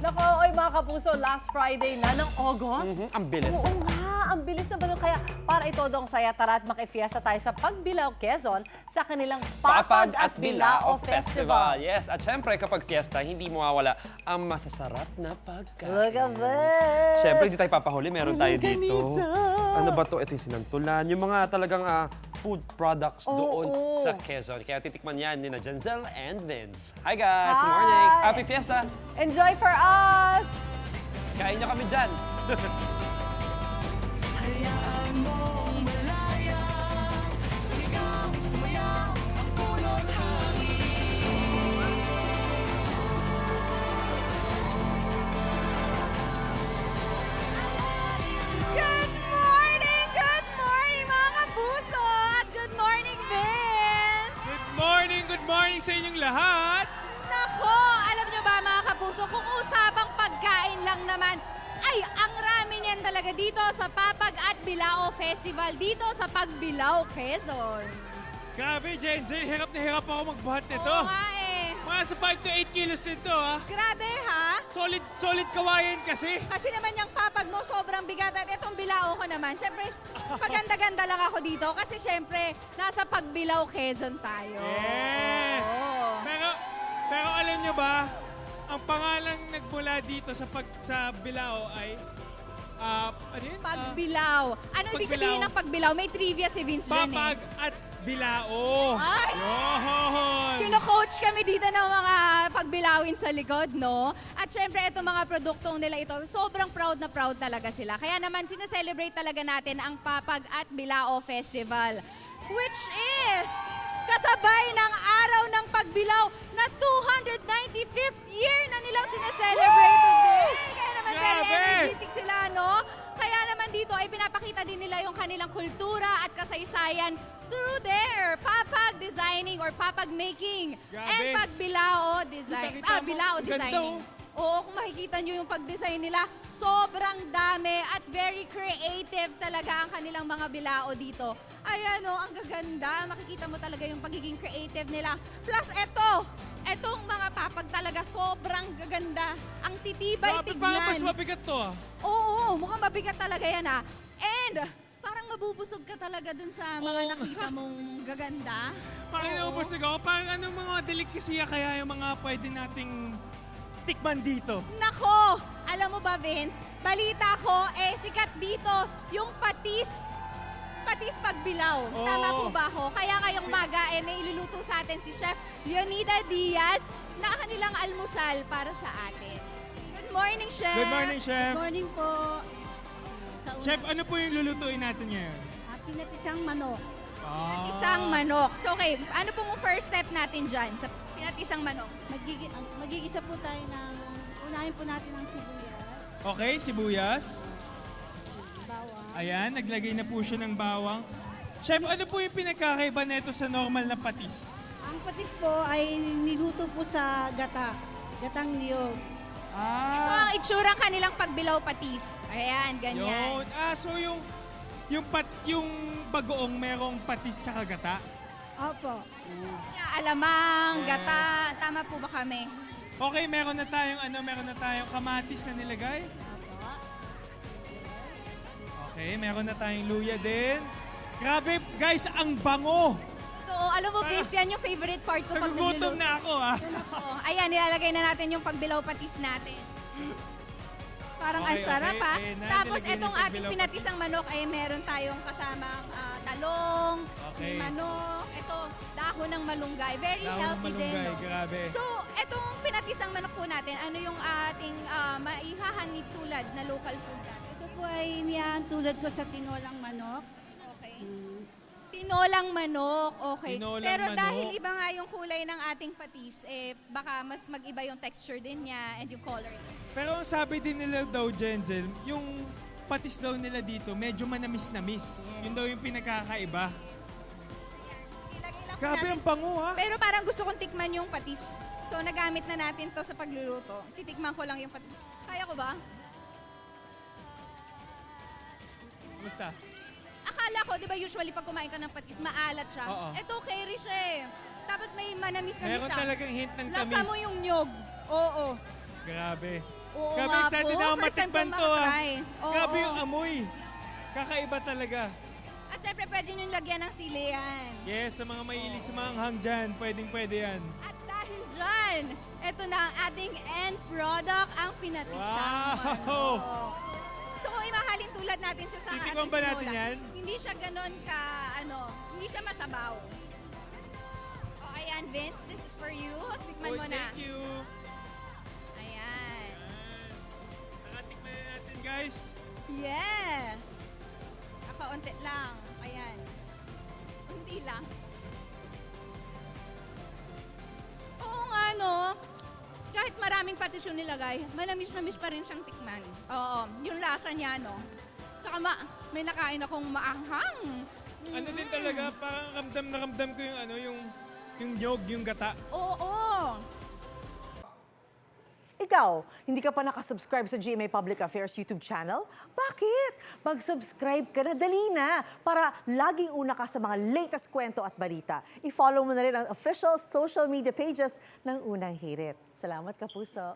Nako, oy mga kapuso, last Friday na ng August. Ang bilis. Oo nga, ang bilis na ba? Kaya para itodong saya, tara at makifiesta tayo sa Pagbilao, Quezon sa kanilang Papag at Bilao Festival. Yes, at syempre kapag fiesta, hindi mawawala ang masasarap na pagkain. Look at this! Syempre, hindi tayo papahuli. Meron tayo dito. Ganisa. Ano ba to? Ito yung sinantulan. Yung mga talagang food products doon Oo. sa Quezon. Kaya titikman yan ni na Jenzel and Vince. Hi guys! Good Hi! morning! Happy fiesta! Enjoy for us! Kain niyo kami dyan! Good morning mga kapuso! At good morning, Vince! Good morning sa inyong lahat! Nako, alam nyo ba mga kapuso, kung usapang pagkain lang naman, ay ang rami niyan talaga dito sa Papag at Bilao Festival, dito sa Pagbilao, Quezon. Grabe, Jensen, hirap na hirap ako magbuhat nito. Oo nga eh. Mga sa 5 to 8 kilos nito, ha? Grabe ha? Solid kawayan kasi. Kasi naman yung papag mo sobrang bigat at itong bilao ko naman. Siyempre, paganda-ganda lang ako dito kasi siyempre, nasa Pagbilao, Quezon tayo. Yes! Oo. Pero alam nyo ba, ang pangalang nagmula dito sa Bilao ay, ano yun? Pagbilao. Ano ibig sabihin ng Pagbilao? May trivia si Vince dyan eh. Papag at Bilao. Ay! Yun! Kino-coach kami dito ng mga pagbilawin sa likod, no? At syempre, itong mga produktong nila ito, sobrang proud na proud talaga sila. Kaya naman, sineselebrate talaga natin ang Papag at Bilao Festival. Which is kasabay ng araw ng Pagbilao na 295th year na nilang sineselebrate today. Kaya naman, very Grabe! energetic sila, no? Kaya naman dito ay pinapakita din nila yung kanilang kultura at kasaysayan through their papag designing or papag making Grabe. and pagbilao design. Kita mo, Bilao ang ganda, designing. Oo, kung makikita nyo yung pag-design nila, sobrang dami at very creative talaga ang kanilang mga bilao dito. Ayan o, ang gaganda. Makikita mo talaga yung pagiging creative nila. Plus etong mga papag talaga sobrang gaganda. Ang titibay Grabe, parang mas tignan. mabigat to, ha? Oo, mukhang mabigat talaga yan ah. And parang mabubusog ka talaga dun sa mga Oo. nakita mong gaganda. Parang Oo. naubos ako. Parang anong mga delikasiya kaya yung mga pwede nating tikman dito? Nako, alam mo ba Vince, balita ko, sikat dito yung patis Pagbilao. Oo. Tama po ba ako? Kaya ngayong maga, may iluluto sa atin si Chef Leonida Diaz na kanilang almusal para sa atin. Good morning, Chef! Good morning, Chef. Good morning po. Sa Chef, ano po yung lulutuin natin ngayon? pinatisang manok. Isang manok. So, okay, ano pong first step natin dyan sa pinatisang manok? Magigisa po tayo ng, unahin po natin ng sibuyas, Okay, sibuyas. bawang. Ayan, naglagay na po siya ng bawang. Chef, ano po yung pinagkakaiba nito sa normal na patis? Ang patis po ay niluto po sa gatang niyog. Ito ang itsurang kanilang pagbilao patis. Ayan, ganyan. Yun. So yung bagoong merong patis tsaka gata? Opo. Alamang, Yes. gata, tama po ba kami? Okay, meron na tayong kamatis na nilagay. Opo. Okay, meron na tayong luya din. Grabe, guys, ang bango! So, alam mo, Vince, yan yung favorite part ko pag Nagugutom nagluluto. na ako, ah. Oh, ayan, nilalagay na natin yung pagbilao patis natin. Parang ang Okay, sarap, okay. ha? Ayan na, Tapos, nilagay na itong yung ating pagbilao pinatisang manok ay meron tayong kasamang talong, Okay. may manok, ito, dahon ng malunggay. Very Dahon ng healthy din, malunggay, no? grabe. So, itong pinatisang manok po natin, ano yung ating maihahangit tulad na local food natin? Ito po ay iniyahan tulad ko sa tinolang manok. Okay. Tinolang manok, okay. Tinolang Pero manok. dahil iba nga yung kulay ng ating patis, baka mas mag-iba yung texture din niya and yung color. Pero ang sabi din nila daw, Jenzel, yung patis daw nila dito, medyo manamis-namis. Yun daw yung pinagkakaiba. Ilagay lang po Grabe natin. ang bango, ha? Pero parang gusto kong tikman yung patis. So nagamit na natin to sa pagluluto. Titikman ko lang yung patis. Kaya ko ba? Basta. Akala ko, di ba usually pag kumain ka ng patis, maalat siya. Oo. Ito, carry siya eh. Tapos may manamis-namis Meron siya. talagang hint ng Lasa tamis. mo yung nyog. Oo. Grabe. Oo Grabe, nga excited po. na ako First time matikman ko to, ah. makatry. Oo. Grabe yung amoy. Kakaiba talaga. At syempre, pwede nyo lagyan ng sili yan. Yes, sa mga mahilig sa mga anghang dyan, pwede yan. At dahil dyan, ito na ang ating end product, ang pinatisang Wow! manok. So kung imahalin tulad natin siya sa Titikman ating ba natin tinola, yan? hindi siya ganon ka, hindi siya masabaw. O ayan, Vince, this is for you. Tikman Oh, mo na. thank you. Ayan. Nakatikman na natin, guys. Yes! Kakaunti lang. Ayan. Unti lang. Oo nga, no? Kahit maraming patis yung nilagay, manamis-namis pa rin siyang tikman. Oo, yung lasa niya, no? Saka may nakain akong maanghang. Ano din talaga, parang ramdam na ramdam ko yung nyog, yung gata. Oo. Ikaw, hindi ka pa nakasubscribe sa GMA Public Affairs YouTube channel? Bakit? Mag-subscribe ka na, dali na, para laging una ka sa mga latest kwento at balita. I-follow mo na rin ang official social media pages ng Unang Hirit. Salamat, Kapuso.